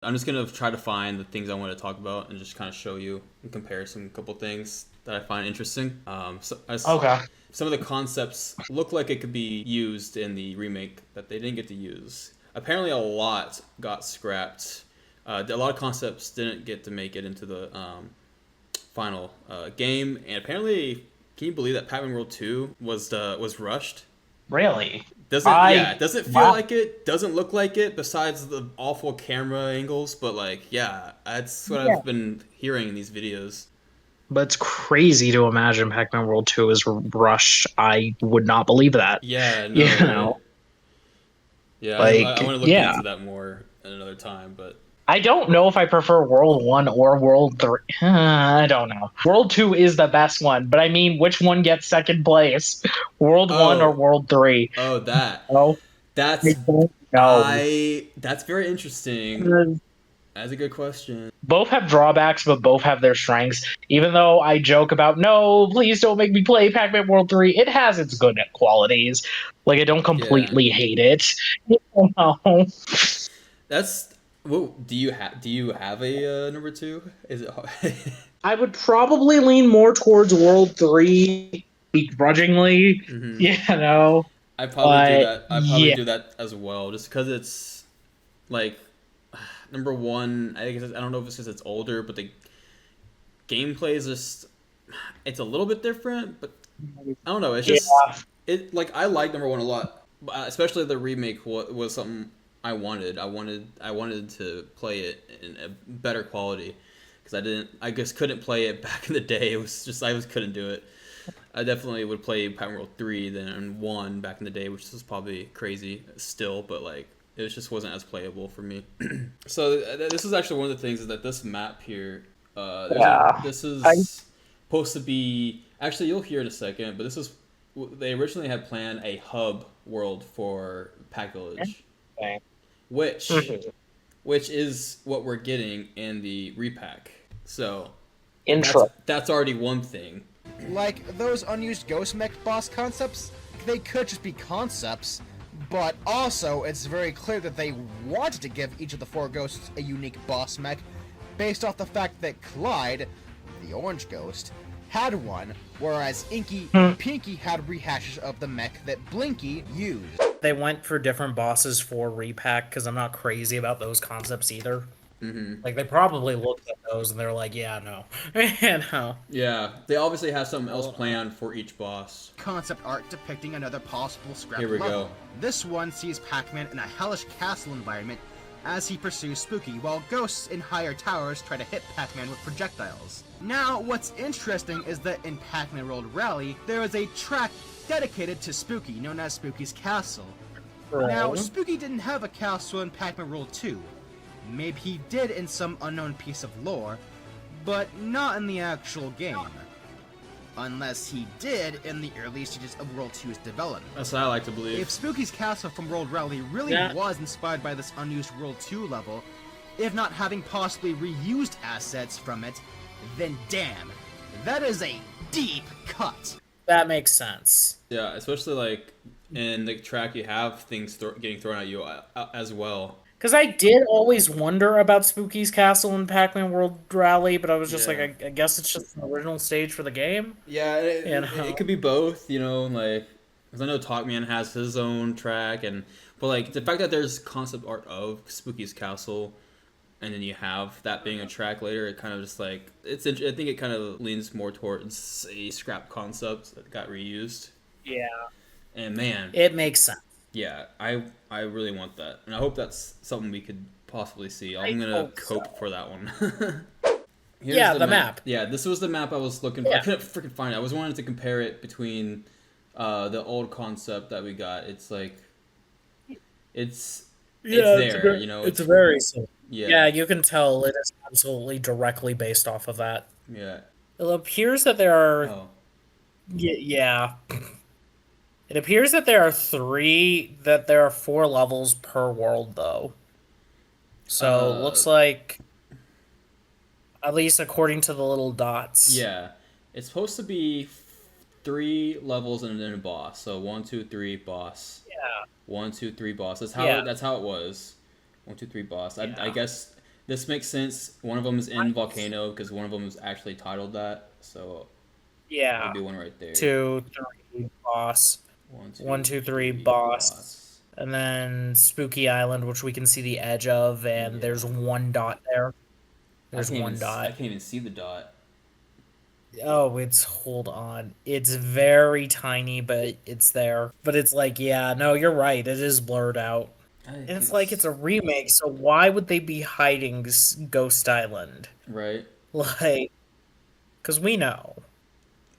I'm just gonna try to find the things I want to talk about and just kind of show you and compare some couple things that I find interesting. Okay. Some of the concepts look like it could be used in the remake that they didn't get to use. Apparently, a lot got scrapped. A lot of concepts didn't get to make it into the final game, and apparently, can you believe that Pac-Man World 2 was rushed? Really? Doesn't feel Wow. like it, doesn't look like it, besides the awful camera angles, but like, yeah, that's what Yeah. I've been hearing in these videos. But it's crazy to imagine Pac-Man World 2 is rushed. I would not believe that. Yeah, You no, right? know, Yeah, I like, want to look yeah. into that more at another time, but I don't know if I prefer World 1 or World 3. I don't know. World 2 is the best one, but I mean, which one gets second place? World 1 or oh, World 3? oh, that, Oh, I that's, don't know. that's very interesting. That's a good question. Both have drawbacks, but both have their strengths. Even though I joke about, no, please don't make me play Pac-Man World 3, it has its good qualities. Like, I don't Yeah, completely hate it. You know? that's. Well, do you have a number two? Is it hard? I would probably lean more towards World 3 begrudgingly, hmm you know? I probably do But that. I probably yeah, do that as well, just because it's like number one. I guess I don't know if it's because it's older, but the gameplay is just it's a little bit different. But I don't know. It's just yeah, it like I like number one a lot, especially the remake was something I wanted. I wanted to play it in a better quality because I didn't. I just couldn't play it back in the day. It was just I just couldn't do it. I definitely would play Pac-Man World 3 than 1 back in the day, which was probably crazy still, but like it just wasn't as playable for me. So this is actually one of the things is that this map here, yeah. this I, is supposed to be actually you'll hear in a second, but this is they originally had planned a hub world for Pack Village, which Mhm. which is what we're getting in the repack. So that's Intro. that's already one thing. Like, those unused ghost mech boss concepts, they could just be concepts, but also it's very clear that they wanted to give each of the four ghosts a unique boss mech based off the fact that Clyde, the orange ghost, had one, whereas Inky Hmm. and Pinky had rehashes of the mech that Blinky used. They went for different bosses for Repac because I'm not crazy about those concepts either. hmm Like they probably looked at those and they're like, yeah, no, you know. Yeah, they obviously have something else Hold on. planned for each boss. Concept art depicting another possible scrap Here we level. go. This one sees Pac-Man in a hellish castle environment as he pursues Spooky, while ghosts in higher towers try to hit Pac-Man with projectiles. Now, what's interesting is that in Pac-Man World Rally, there is a track dedicated to Spooky, known as Spooky's Castle. Now, Right. Spooky didn't have a castle in Pac-Man World 2. Maybe he did in some unknown piece of lore, but not in the actual game. Unless he did in the early stages of World 2's development. That's what I like to believe. If Spooky's castle from World Rally really Yeah. was inspired by this unused World 2 level, if not having possibly reused assets from it, then damn, that is a deep cut. That makes sense. Yeah, especially like in the track, you have things getting thrown at you as well. Because I did always wonder about Spooky's Castle in Pac-Man World Rally, but I was just like, Yeah, I guess it's just an original stage for the game. yeah, You it know? could be both, you know, like because I know Talkman has his own track, and but like the fact that there's concept art of Spooky's Castle, and then you have that being a track later, it kind of just like I think it kind of leans more towards a scrap concept that got reused. Yeah. And man, It makes sense. yeah, I really want that, and I hope that's something we could possibly see. I I'm gonna hope so. hope for that one. Here's Yeah, the the map. map. Yeah, this was the map I was looking for. I Yeah. couldn't freaking find it. I was wanting to compare it between the old concept that we got. It's like it's Yeah, there, you know. it's It's very simple. Yeah, yeah, you can tell it is absolutely directly based off of that. yeah. It appears that there are, Oh, yeah. It appears that there are four levels per world, though. So, uh, looks like, at least according to the little dots. yeah. It's supposed to be three levels and then a boss. So one, two, three, boss. Yeah, One, two, three, boss. yeah, That's how it was. One, two, three, boss. I yeah. guess This makes sense. One of them is in Volcano because one of them is actually titled that. So Yeah. there'll be one right there. 2, 3, boss. 1, 2, 3, boss. And then Spooky Island, which we can see the edge of, and there's one dot there. There's one dot. I can't even see the dot. Oh, hold on. It's very tiny, but it's there. But it's like, yeah, no, you're right. It is blurred out. And it's like it's a remake, so why would they be hiding Ghost Island? Right. Like, because we know.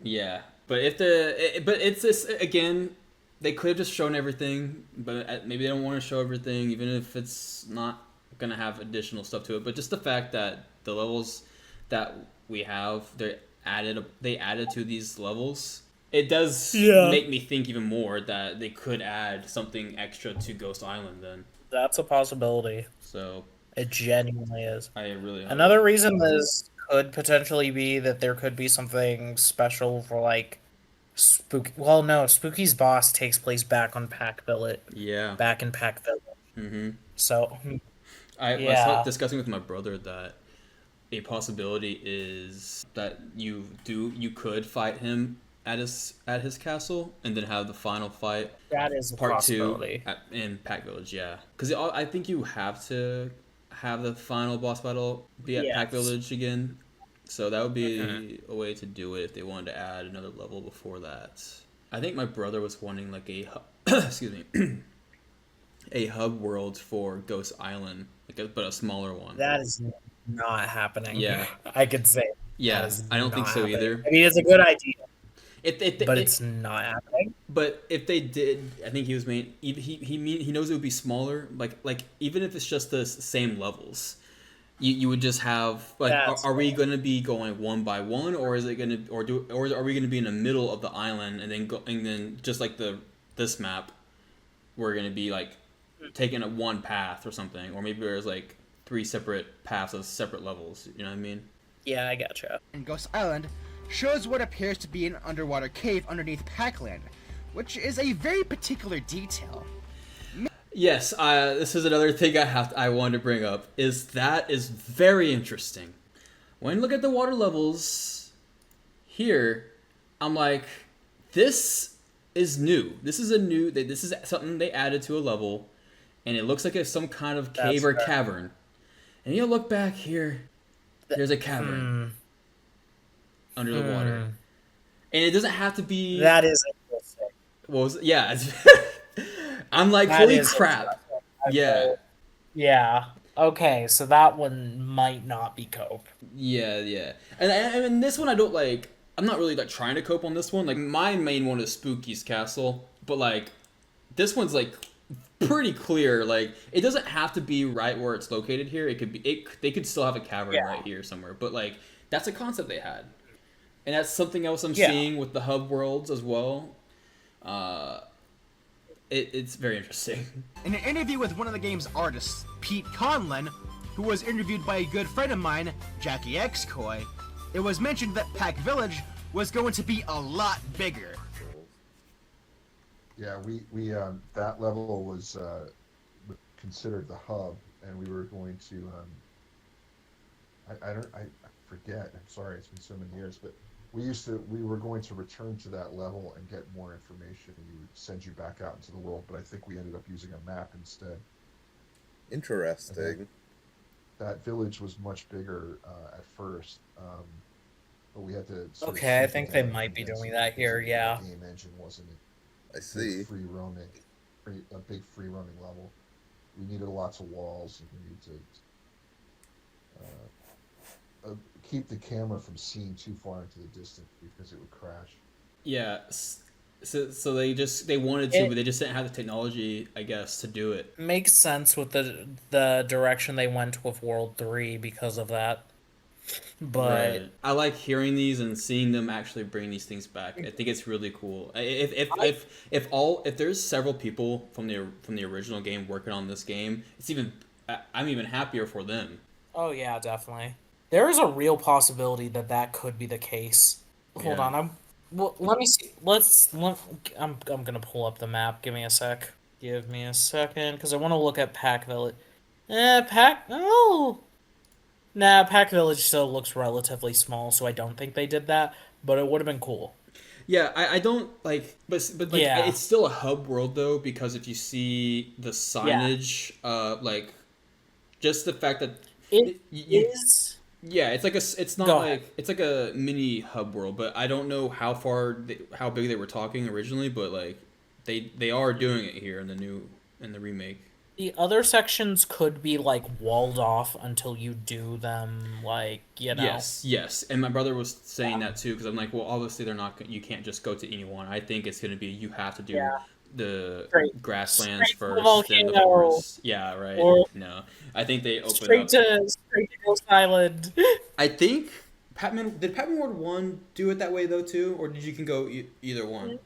Yeah, but it's this again. They could have just shown everything, but maybe they don't want to show everything, even if it's not gonna have additional stuff to it. But just the fact that the levels that we have, they added to these levels. It does make me think even more that they could add something extra to Ghost Island then. That's a possibility. So it genuinely is. I really hope. Another reason this could potentially be that there could be something special for like Spooky. Well, no, Spooky's boss takes place back on Pac Village. Yeah. Back in Pac Village. Mm-hmm. So I was discussing with my brother that a possibility is that you could fight him at his castle and then have the final fight. That is a part possibility. 2 in Pac Village, yeah. Because I think you have to have the final boss battle be at Pac Village again. So that would be a way to do it if they wanted to add another level before that. I think my brother was wanting like a excuse me a hub world for Ghost Island, but a smaller one. That is not happening. Yeah, I could say. Yeah, I don't think so either. I mean, it's a good idea. But it's not happening. But if they did, I think he was he knows it would be smaller. Like even if it's just the same levels, you would just have like are we going to be going one by one, or is it going to or are we going to be in the middle of the island and then just like this map, we're going to be like taking one path or something, or maybe there's like 3 separate paths of separate levels. You know what I mean? Yeah, I gotcha. And Ghost Island shows what appears to be an underwater cave underneath Pac-Land, which is a very particular detail. Yes, this is another thing I wanted to bring up, is very interesting. When you look at the water levels here, I'm like, this is new. This is something they added to a level, and it looks like it's some kind of cave or cavern. And you look back here, there's a cavern under the water. And it doesn't have to be... That is interesting. Yeah. I'm like, holy crap. Yeah. Yeah. Okay, so that one might not be cope. Yeah. And this one I don't like... I'm not really like trying to cope on this one. Like, my main one is Spooky's Castle. But like, this one's like pretty clear. Like, it doesn't have to be right where it's located here. It could be... They could still have a cavern right here somewhere. But like, that's a concept they had. And that's something else I'm seeing with the hub worlds as well. It's very interesting. In an interview with one of the game's artists, Pete Conlon, who was interviewed by a good friend of mine, Jackie Xcoy, it was mentioned that Pac Village was going to be a lot bigger. Yeah, we that level was considered the hub, and we were going to I forget. I'm sorry, it's been so many years, but we were going to return to that level and get more information, and we would send you back out into the world, but I think we ended up using a map instead. Interesting. That village was much bigger at first, but we had to I think they might be doing that here, yeah. The game engine wasn't I see. a big free roaming level. We needed lots of walls, and we needed to keep the camera from seeing too far into the distance because it would crash. Yeah, so they wanted to, but they just didn't have the technology, I guess, to do it. Makes sense with the direction they went with World 3 because of that. But I like hearing these and seeing them actually bring these things back. I think it's really cool. If there's several people from the original game working on this game, I'm even happier for them. Oh yeah, definitely. There is a real possibility that could be the case. Hold on, let me see. I'm gonna pull up the map. Give me a sec. Give me a second, because I want to look at Pac Village. Nah, Pack Village still looks relatively small, so I don't think they did that. But it would have been cool. Yeah, I don't like, but like Yeah. it's still a hub world though, because if you see the Yeah. signage, like just the fact that It you is. yeah, it's like it's not Go ahead. like it's like a mini hub world, but I don't know how big they were talking originally, but like they are doing it here in the remake. The other sections could be like walled off until you do them, like, you know. Yes, and my brother was saying that too, because I'm like, well, obviously they're not. You can't just go to anyone. I think it's gonna be you have to do Yeah. the grasslands Straight to the first, then the volcano, forest. Yeah, right. or No, I think they open straight up. to straight to Ghost Island. I think Pac-Man World 1 do it that way though too, or did you can go either one?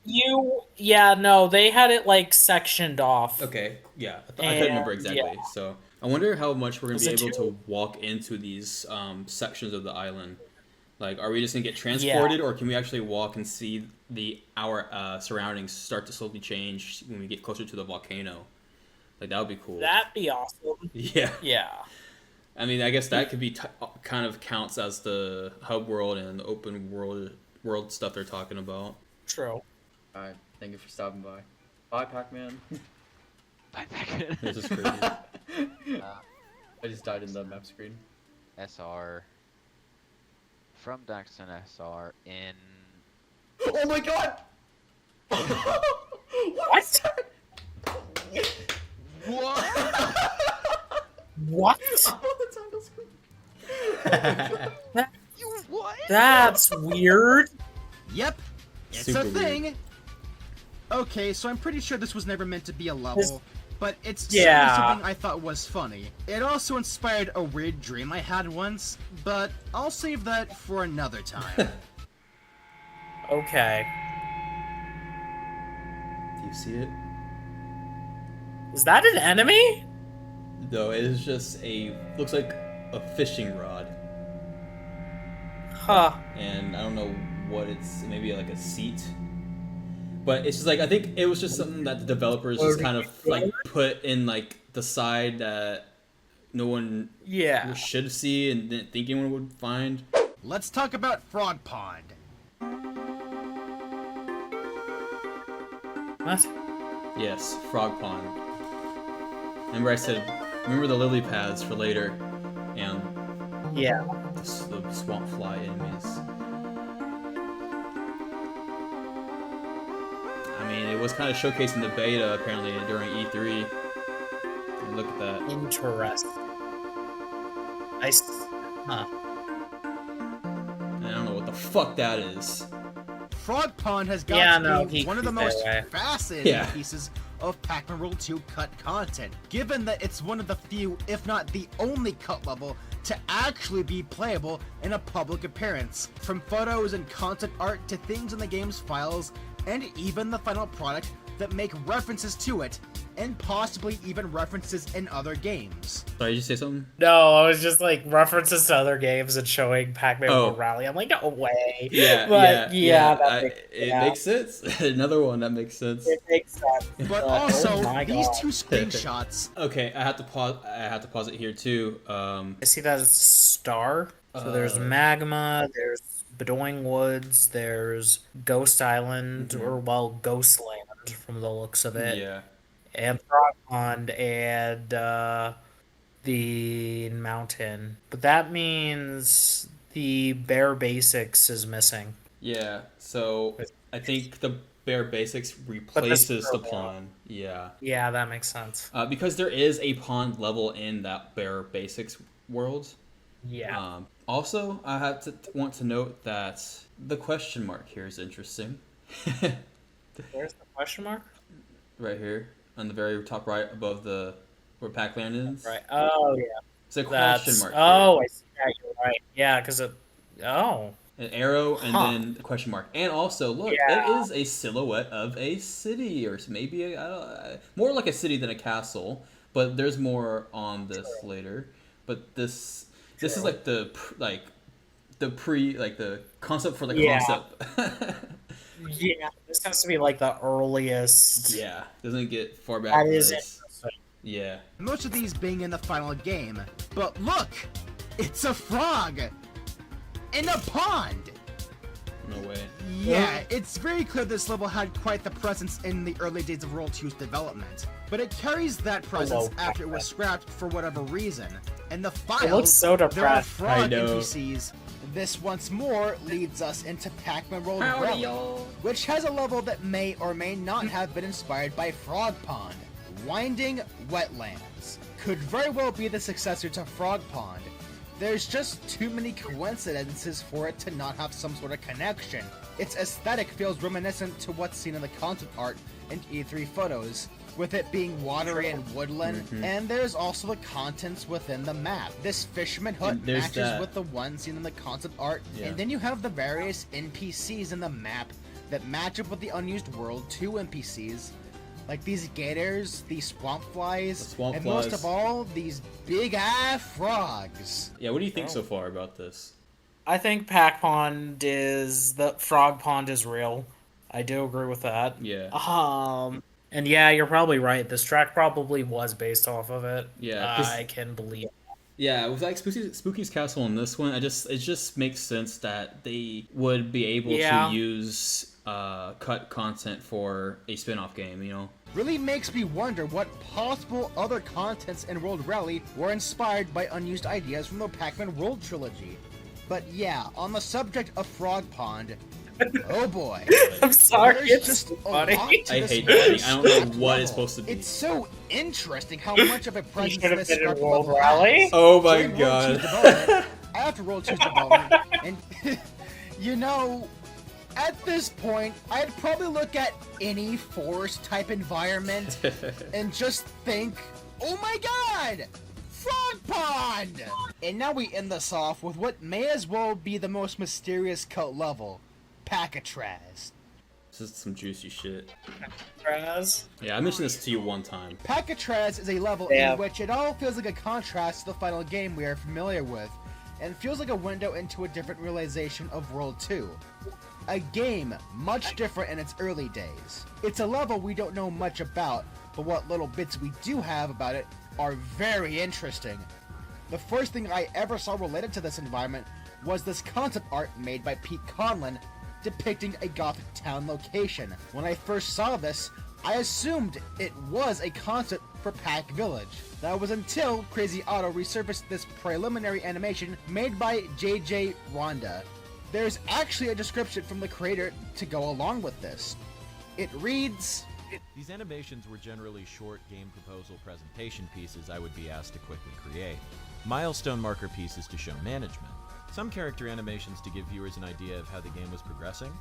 Yeah, no, they had it like sectioned off. Okay, yeah, I couldn't And remember yeah, exactly. So I wonder how much we're gonna was be it able two? to walk into these sections of the island. Like, are we just gonna get Yeah, transported, or can we actually walk and see our surroundings start to slowly change when we get closer to the volcano? Like that would be cool. that'd be awesome. Yeah, Yeah, I mean, I guess that could be kind of counts as the hub world and the open world stuff they're talking about. true. Alright, thank you for stopping by. Bye, Pac-Man. Bye, Pac-Man. This is crazy. I just died in the map screen. SR. From Daxton SR in. Oh my god! What? What? That- What? That's weird. Yep, it's Super a weird. thing. Okay, so I'm pretty sure this was never meant to be a level, but it's Yeah. certainly something I thought was funny. It also inspired a weird dream I had once, but I'll save that for another time. Okay. Do you see it? Is that an enemy? No, it is just looks like a fishing rod, Huh. and I don't know what it's. Maybe like a seat. But it's just like I think it was just something that the developers just kind of like put in like the side that no one Yeah. should see and didn't think anyone would find. Let's talk about Frog Pond. What? Yes, Frog Pond. Remember the lily pads for later, and Yeah. the swamp fly enemies. I mean, it was kind of showcasing the beta apparently during E3. And look at that. Interesting. Huh. And I don't know what the fuck that is. Frog Pond has got Yeah, to no, be he one of the creeped most that way. fascinating Yeah. pieces of Pac-Man World 2 cut content, given that it's one of the few, if not the only cut level, to actually be playable in a public appearance. From photos and concept art to things in the game's files, and even the final product that make references to it, and possibly even references in other games. Sorry, did you say something? No, I was just like references to other games and showing Pac-Man Oh. World Rally. I'm like, no way. Yeah, But it yeah. makes sense. Another one that makes sense. It makes sense. But Oh also, my these God. two screenshots Okay, I have to pause it here too. I see that as a star. So there's magma, there's Bedoing Woods, there's Ghost Island, or well, Ghostland from the looks of it, Yeah. and Frog Pond, and the mountain. But that means the bare basics is missing. Yeah. So I think the bare basics replaces the purple. pond. Yeah. Yeah, that makes sense. Because there is a pond level in that bare basics world. Yeah. Also, I have to want to note that the question mark here is interesting. Where's the question mark? Right here on the very top right above where Pac-Man is. Right. Oh, yeah. It's a question That's. mark. Oh, I see that. You're right. Yeah, because it. Oh. An arrow and Huh. then a question mark. And also, look, Yeah. there is a silhouette of a city, or maybe more like a city than a castle. But there's more on this later. But this is like the concept for the Yeah. concept. Yeah, this has to be like the earliest. Yeah, doesn't get far back. That than is this. interesting. Yeah. most of these being in the final game. But look! It's a frog! In a pond! No way. Yeah, it's very clear this level had quite the presence in the early days of World 2's development. But it carries that presence after it was scrapped for whatever reason. In the files, It looks so there are depressed. frog I know. NPCs. This once more leads us into Pac-Man World Howdy, Rally, y'all. which has a level that may or may not have been inspired by Frog Pond. Winding Wetlands could very well be the successor to Frog Pond. There's just too many coincidences for it to not have some sort of connection. Its aesthetic feels reminiscent to what's seen in the concept art and E3 photos, with it being watery and woodland, and there's also the contents within the map. This fisherman hut And there's matches that. with the one seen in the concept art, Yeah. and then you have the various NPCs in the map that match up with the Unused World 2 NPCs, like these gators, these swamp flies, swamp and flies. most of all, these big-ass frogs. Yeah, what do you think so far about this? I think Pac Pond is the Frog Pond is real. I do agree with that. Yeah. And yeah, you're probably right. This track probably was based off of it. Yeah, 'cause- I can believe. Yeah, with like Spooky's Castle in this one, it just makes sense that they would be able Yeah. to use cut content for a spin-off game, you know? Really makes me wonder what possible other contents in World Rally were inspired by unused ideas from the Pac-Man World trilogy. But yeah, on the subject of Frog Pond, oh boy. I'm sorry, There's it's just a funny. lot to I this hate that thing. I don't know scrapped what it's level. supposed to be. It's so interesting how much of a presence should have this been in scrapped World level Rally. has. Oh my During World 2's god. development, after World 2's development, and you know, at this point, I'd probably look at any forest type environment and just think, oh my god! Frog Pond! And now we end this off with what may as well be the most mysterious cut level, Packatra. This is some juicy shit. Raz. Yeah, I mentioned this to you one time. Packatra is a level Yeah. in which it all feels like a contrast to the final game we are familiar with, and feels like a window into a different realization of World 2. A game much different in its early days. It's a level we don't know much about, but what little bits we do have about it are very interesting. The first thing I ever saw related to this environment was this concept art made by Pete Conlon depicting a Gothic town location. When I first saw this, I assumed it was a concept for Pack Village. That was until Crazy Otto resurfaced this preliminary animation made by JJ Ronda. There's actually a description from the creator to go along with this. It reads, These animations were generally short game proposal presentation pieces I would be asked to quickly create. Milestone marker pieces to show management. Some character animations to give viewers an idea of how the game was progressing.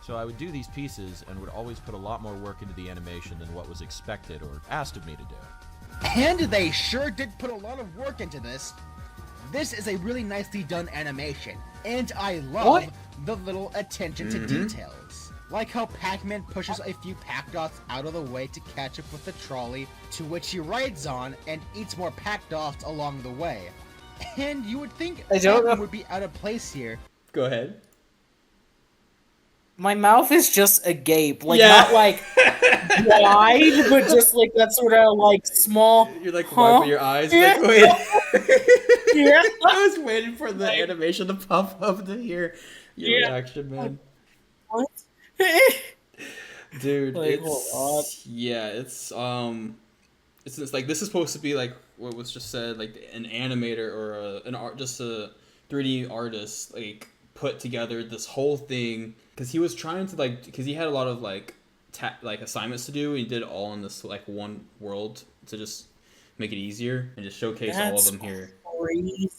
So I would do these pieces and would always put a lot more work into the animation than what was expected or asked of me to do. and they sure did put a lot of work into this. This is a really nicely done animation, and I love the little attention to details. Like how Pac-Man pushes a few Pac Dots out of the way to catch up with the trolley, to which he rides on and eats more Pac Dots along the way. And you would think I don't Pac-Man know. would be out of place here. Go ahead. My mouth is just agape, like Yeah. not like wide, but just like that sort of like small. You're like Huh? wiping your eyes. Yeah. Like, wait. Yeah. I was waiting for the animation to pop up to hear your Yeah. reaction, man. What? Dude, Like, hold on. it's like this is supposed to be like what was just said, like an animator or just a 3D artist like put together this whole thing because he was trying to because he had a lot of like assignments to do. And he did it all in this like one world to just make it easier and just showcase all of That's them here. crazy.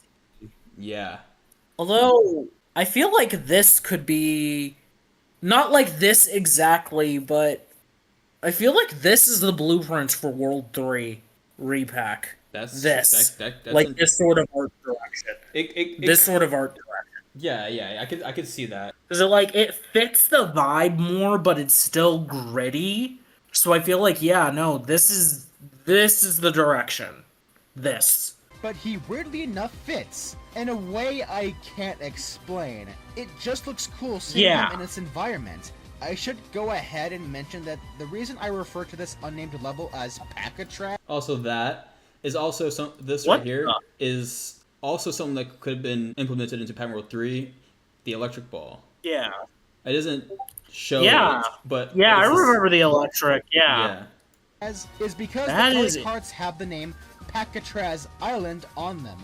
Yeah. Although I feel like this could be not like this exactly, but I feel like this is the blueprint for World 3 Repac. That's This that's like this sort of art direction. This sort of art direction. Yeah, I could see that. Because it fits the vibe more, but it's still gritty. So I feel like this is the direction. This. But he weirdly enough fits in a way I can't explain. It just looks cool seeing Yeah. him in this environment. I should go ahead and mention that the reason I refer to this unnamed level as Packatra Also, that is also this What right here the- is also something that could have been implemented into Pac-Man World 3, the electric ball. Yeah. It doesn't show Yeah. it, but Yeah, I it's just- remember the electric. Yeah. yeah. As is because That the is- play cards have the name Packatra's Island on them,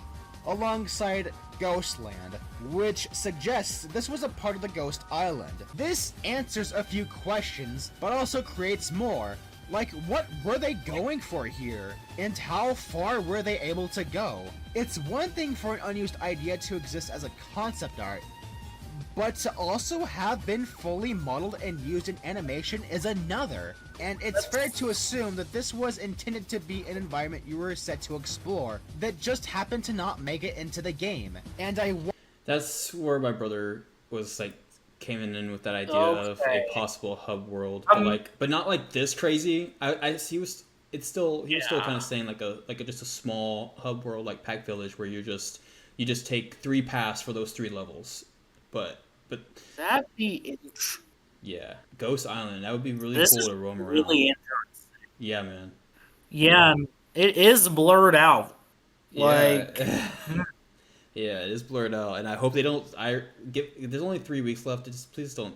alongside Ghostland, which suggests this was a part of the Ghost Island. This answers a few questions, but also creates more. Like, what were they going for here? And how far were they able to go? It's one thing for an unused idea to exist as a concept art, but to also have been fully modeled and used in animation is another. And it's fair to assume that this was intended to be an environment you were set to explore that just happened to not make it into the game. And That's where my brother was like came in with that idea of a possible hub world, but not like this crazy. He was still kind of saying like a just a small hub world like Pack Village where you just take 3 paths for those 3 levels, but that'd be yeah, Ghost Island, that would be really this cool is to roam around. really interesting. Yeah, man. Yeah, it is blurred out. Like, yeah, it is blurred out, and I hope they don't. There's only 3 weeks left. Just please don't.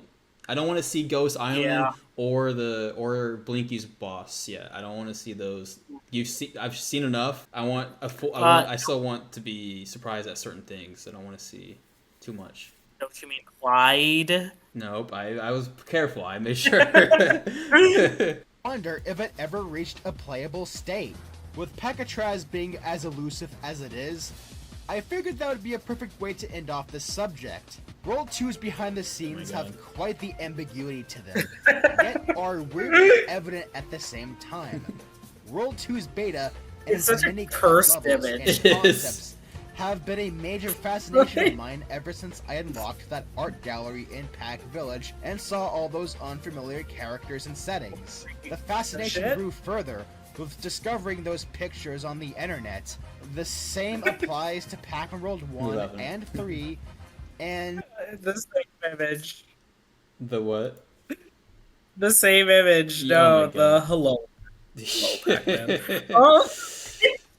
I don't want to see Ghost Island or Blinky's boss. Yeah, I don't want to see those. I've seen enough. I want a full. I still want to be surprised at certain things. I don't want to see too much. Don't you mean Clyde? Nope, I was careful. I made sure. wonder if it ever reached a playable state. With Packatra being as elusive as it is, I figured that would be a perfect way to end off this subject. World 2's behind the scenes have quite the ambiguity to them, yet are weirdly evident at the same time. World 2's beta and It's such a many cursed levels image. and concepts have been a major fascination of mine ever since I unlocked that art gallery in Pack Village and saw all those unfamiliar characters and settings. The fascination grew further with discovering those pictures on the internet. The same applies to Pac-Man World 1 and 3, and... The same image. The what? The same image. Yeah, No, the hello. Hello, Pac-Man. Oh,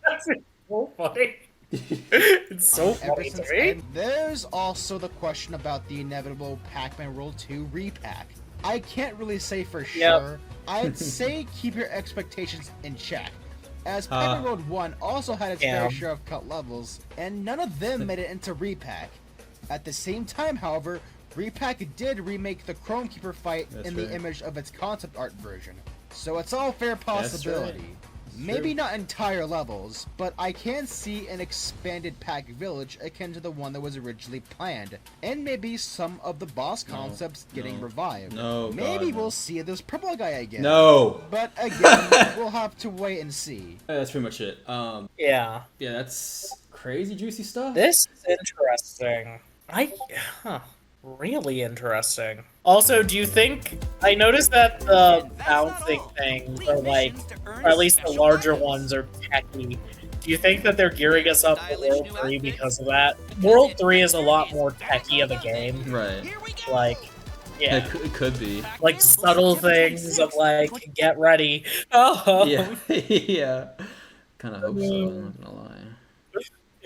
that's so funny. It's so funny to me. And there's also the question about the inevitable Pac-Man World 2 repack. I can't really say for sure. I'd say keep your expectations in check, as Pac-Man World 1 also had its fair share of cut levels, and none of them made it into repack. At the same time, however, Repac did remake the Chrome Keeper fight in the image of its concept art version, so it's all fair possibility. Maybe not entire levels, but I can see an expanded Pack Village akin to the one that was originally planned, and maybe some of the boss concepts getting revived. Maybe we'll see this purple guy again. But again, we'll have to wait and see. That's pretty much it. Yeah, that's crazy juicy stuff. This is interesting. Really interesting. Also, do you think... I noticed that the bouncing things are like, or at least the larger ones are techy. Do you think that they're gearing us up for World 3 because of that? World 3 is a lot more techy of a game. Right. Like, yeah. It could be. Like, subtle things of, like, get ready. Oh! Yeah. Yeah. Kind of hope so, I'm not gonna lie.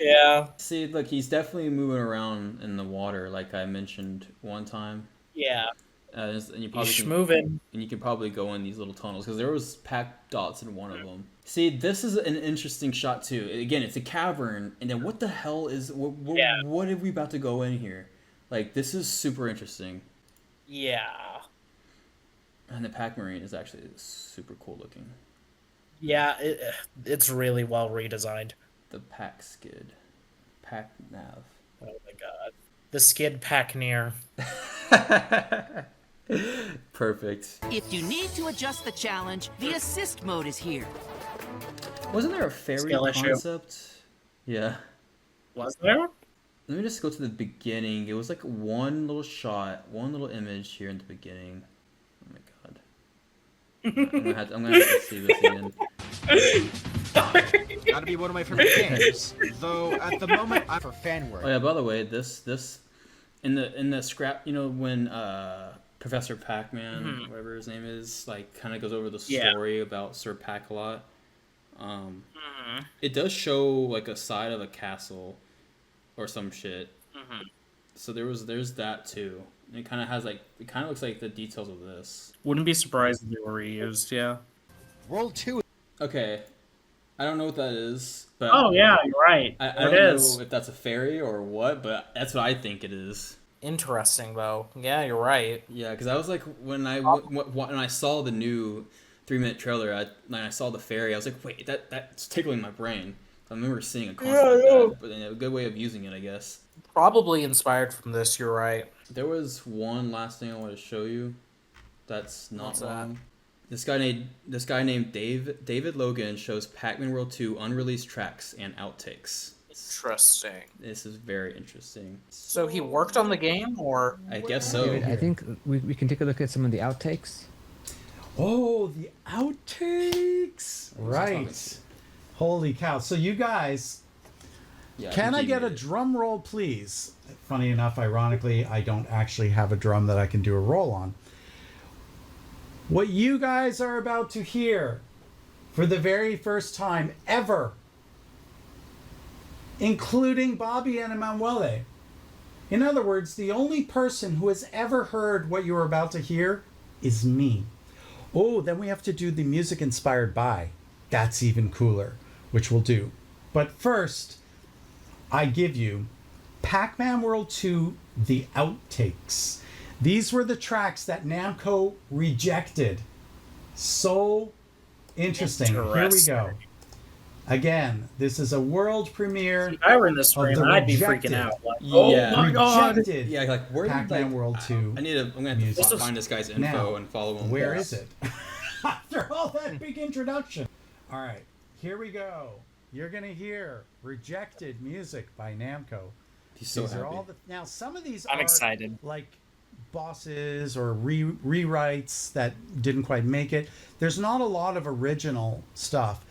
Yeah. See, look, he's definitely moving around in the water, like I mentioned one time. Yeah. And you probably He's can, moving. And you can probably go in these little tunnels, because there was packed dots in one of them. See, this is an interesting shot, too. Again, it's a cavern, and then what the hell is... What are we about to go in here? Like, this is super interesting. Yeah. And the Pac Marine is actually super cool looking. Yeah, it's really well redesigned. The Pack Skid. Pack Nav. Oh my god. The Skid Pack Near. Perfect. If you need to adjust the challenge, the assist mode is here. Wasn't there a fairy concept? Yeah. Was there? Let me just go to the beginning. It was like one little shot, one little image here in the beginning. Oh my god. I'm gonna have to see this again. Gotta be one of my favorite games. Though at the moment I'm for fan work. Oh yeah, by the way, this in the scrap, you know, when Professor Pac-Man, whatever his name is, like kind of goes over the story about Sir Pac-a-Lot. It does show like a side of a castle, or some shit. So there's that too. And it kind of looks like the details of this. Wouldn't be surprised if they were reused. Yeah. World 2. Okay, I don't know what that is, but Oh yeah, you're right. I It don't is. know if that's a fairy or what, but that's what I think it is. Interesting though. Yeah, you're right. Yeah, because I was like, when I saw the new 3-minute trailer, when I saw the fairy, I was like, wait, that's tickling my brain. I remember seeing a concept like that, but a good way of using it, I guess. Probably inspired from this. You're right. There was one last thing I want to show you. That's not What's that? wrong. This guy named David Logan shows Pac-Man World 2 unreleased tracks and outtakes. Interesting. This is very interesting. So he worked on the game, or I guess so. David, I think we can take a look at some of the outtakes. Oh, the outtakes! Right. Holy cow. So you guys, can I get a drum roll, please? Funny enough, ironically, I don't actually have a drum that I can do a roll on. What you guys are about to hear for the very first time ever, including Bobby and Emanuele. In other words, the only person who has ever heard what you're about to hear is me. Oh, then we have to do the music inspired by. That's even cooler, which we'll do. But first, I give you Pac-Man World 2, the outtakes. These were the tracks that Namco rejected. So interesting. Here we go. Again, this is a world premiere. if I were in this room, I'd be freaking out. Like, oh my god! Yeah, like where Pac-Man World 2. I'm gonna have to find this guy's info Now, and follow him. Where is it? After all that big introduction. All right, here we go. You're gonna hear rejected music by Namco. He's so happy. Now some of these I'm are excited. like bosses or rewrites that didn't quite make it. There's not a lot of original stuff.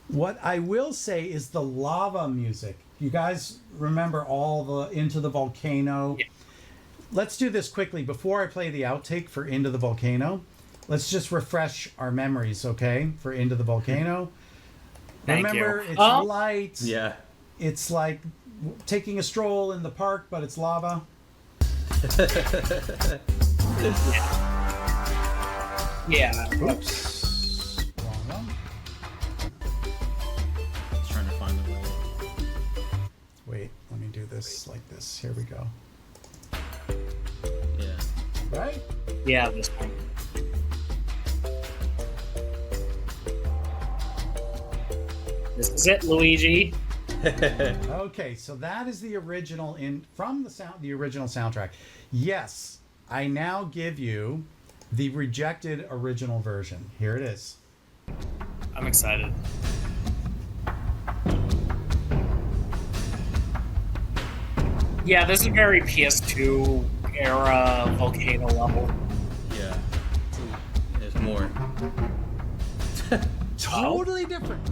What I will say is the lava music. You guys remember all the Into the Volcano? Yeah. Let's do this quickly. Before I play the outtake for Into the Volcano, let's just refresh our memories, okay? For Into the Volcano. Remember, it's light. Yeah. It's like taking a stroll in the park, but it's lava. Yeah. Oops. Wrong one. Trying to find the way. Wait, let me do this like this. Here we go. Yeah. Right? Yeah, this one. This is it, Luigi. Okay, so that is the original from the original soundtrack. Yes, I now give you the rejected original version. Here it is. I'm excited. Yeah, this is very PS2 era volcano level. Yeah. There's more. Totally different.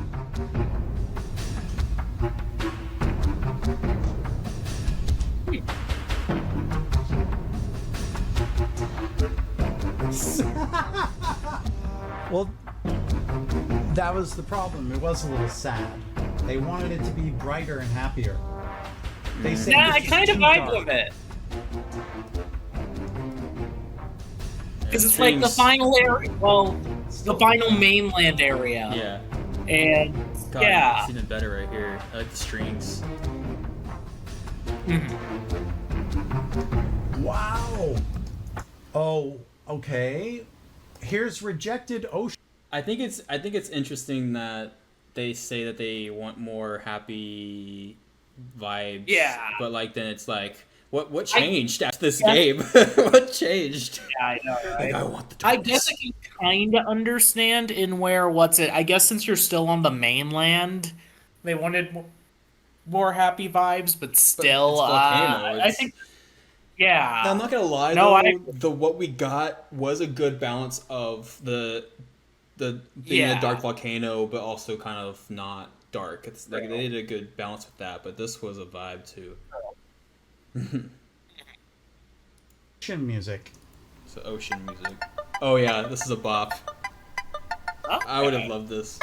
Well, that was the problem. It was a little sad. They wanted it to be brighter and happier. They said Yeah, I this is kind of too vibe dark. with it. Because it's like the final area, well, the final mainland area. Yeah. And God, yeah. It's even better right here. I like the strings. Wow. Oh, okay. Here's rejected ocean. I think it's interesting that they say that they want more happy vibes. Yeah. But like then it's like what changed after this game? What changed? Yeah, I know, right? Like, I want the I darkness. guess I can kind of understand in where I guess since you're still on the mainland, they wanted more happy vibes, but still, it's volcano. I think, yeah. Now, I'm not gonna lie though. What we got was a good balance of the being a dark volcano, but also kind of not dark. It's like they did a good balance with that, but this was a vibe too. Ocean music. So ocean music. Oh yeah, this is a bop. Okay. I would have loved this.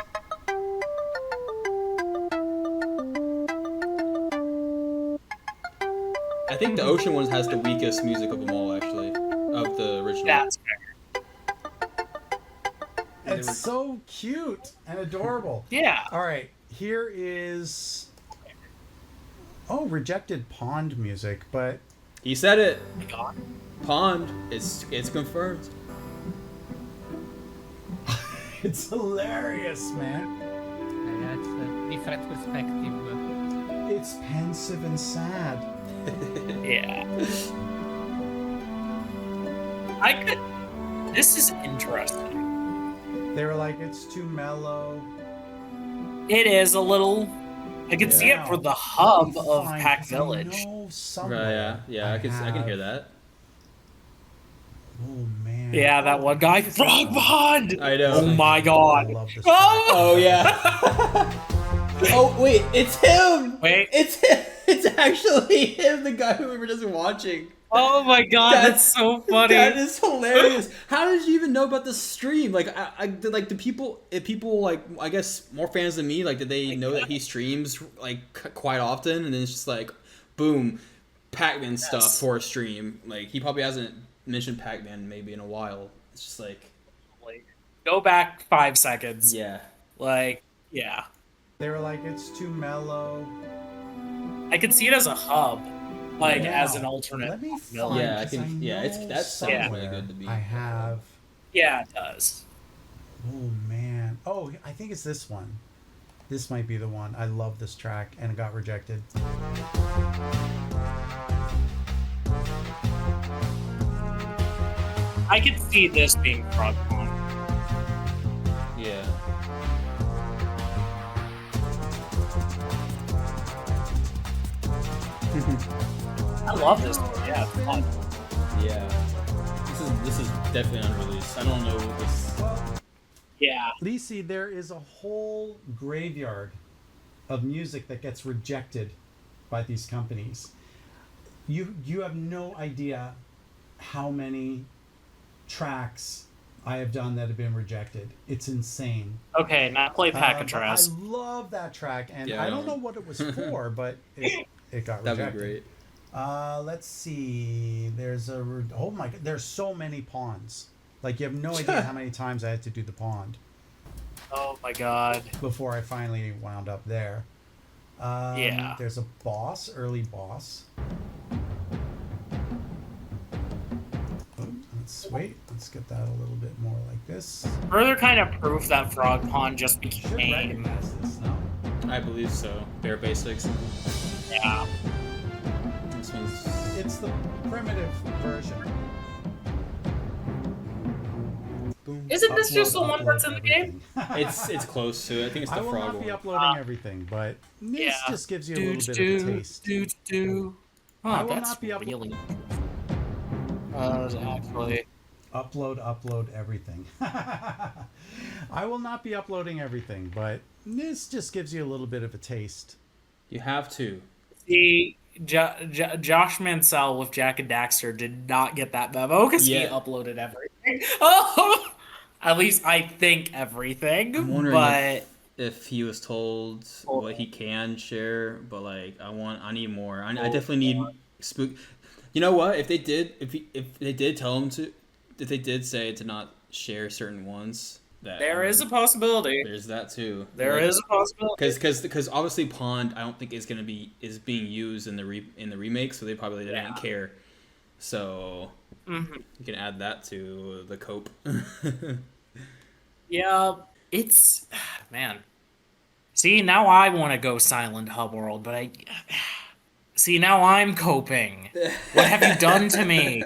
I think the ocean one has the weakest music of them all, actually, of the original. That's fair. It's so cute and adorable. Yeah. All right, here is rejected Pond music, but He said it. Oh my God. Pond. It's confirmed. it's hilarious, man. That's a different perspective. It's pensive and sad. Yeah. This is interesting. They were like, it's too mellow. It is a little. I can see it for the hub of Fine, Pack 'cause I Village. know Right, somewhere yeah. I can hear that. Oh man. Yeah, that one guy. Frog Pond! I know. Oh my I God. love this. Oh yeah. Oh wait, it's him. Wait. It's him. It's actually him, the guy who we were just watching. Oh my God, that's so funny. That is hilarious. How did you even know about the stream? Like, like the people, if people like, I guess more fans than me, like, did they know that he streams like quite often? And then it's just like, boom, Pac-Man stuff for a stream. Like, he probably hasn't mentioned Pac-Man maybe in a while. It's just like, Go back 5 seconds. yeah. Like, yeah. They were like, it's too mellow. I could see it as a hub, like Yeah. as an alternate. Let me villain. find. Yeah, I 'cause can. Yeah, know that sounds really somewhere good to be. I have. Yeah, it does. Oh man. Oh, I think it's this one. This might be the one. I love this track, and it got rejected. I could see this being Frog Pond. Yeah. I love this one. Yeah, it's fun. Yeah. This is definitely unreleased. I don't know this. Yeah. Lisi, there is a whole graveyard of music that gets rejected by these companies. You have no idea how many tracks I have done that have been rejected. It's insane. Okay, now play But Packatra. I love that track, and Yeah, I don't know what it was for, but it got rejected. That'd be great. Let's see. There's oh my god. There's so many ponds. Like you have no idea how many times I had to do the pond Oh my God. before I finally wound up there. Yeah. There's a boss, early boss. Let's wait. Let's get that a little bit more like this. Further kind of proof that Frog Pond just Should became. recognize this, no? I believe so. Bare basics. Yeah. This one's. It's the primitive version. Boom. Isn't this just the one Upload that's in the game? everything. It's close to it. I think it's the I will frog not be one. uploading everything, but this Yeah. just gives you a little bit of a taste. Oh, I will that's not be really. Actually. Upload everything. I will not be uploading everything, but this just gives you a little bit of a taste. You have to. See, Josh Mansell with Jack and Daxter did not get that memo because he Yeah. uploaded everything. Oh, at least I think everything. I'm wondering But if he was told what he can share, but like I need more. I definitely need spook. You know what? If they did, if they did tell him to, if they did say to not share certain ones, that there is a possibility. there's that too. There is a possibility. Because obviously Pond I don't think is being used in the remake, so they probably didn't care. So you can add that to the cope. Yeah, it's man. See, now I want to go Silent Hub World, but I see now I'm coping. What have you done to me?